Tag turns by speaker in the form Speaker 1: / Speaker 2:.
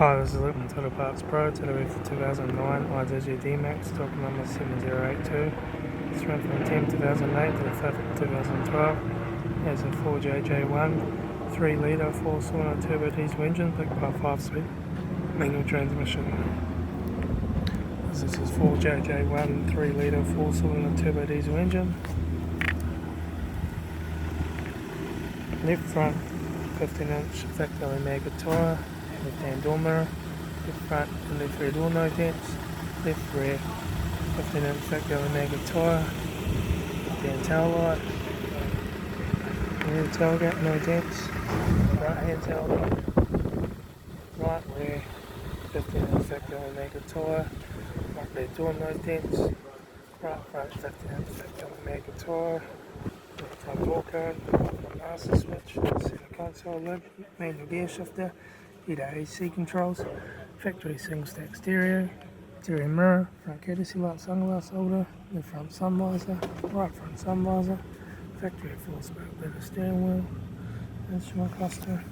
Speaker 1: Hi, this is Luke from Total Parts Pro, delivery for 2009 Isuzu D-MAX, stock number 7082. It's run from 10 2008 to the 5th of 2012. It has a 4JJ1 3-litre 4-cylinder turbo diesel engine backed by a 5-speed manual transmission. This is 4JJ1 3-litre 4-cylinder turbo diesel engine. Left front 15-inch factory maggot tyre, left hand door mirror, left front and left rear door no dents, left rear 15-inch factory maggot tyre, left hand tail light, rear tailgate no dents, right hand tail light, right rear 15-inch factory maggot tyre, right rear door no dents, right front 15-inch factory maggot tyre, left front door cone, master switch, center console lid, manual gear shifter, heater AC controls, factory single stack stereo, interior mirror, front courtesy light sunglass holder, left front sun visor, right front sun visor, factory 4-spoke leather steering wheel, instrument cluster,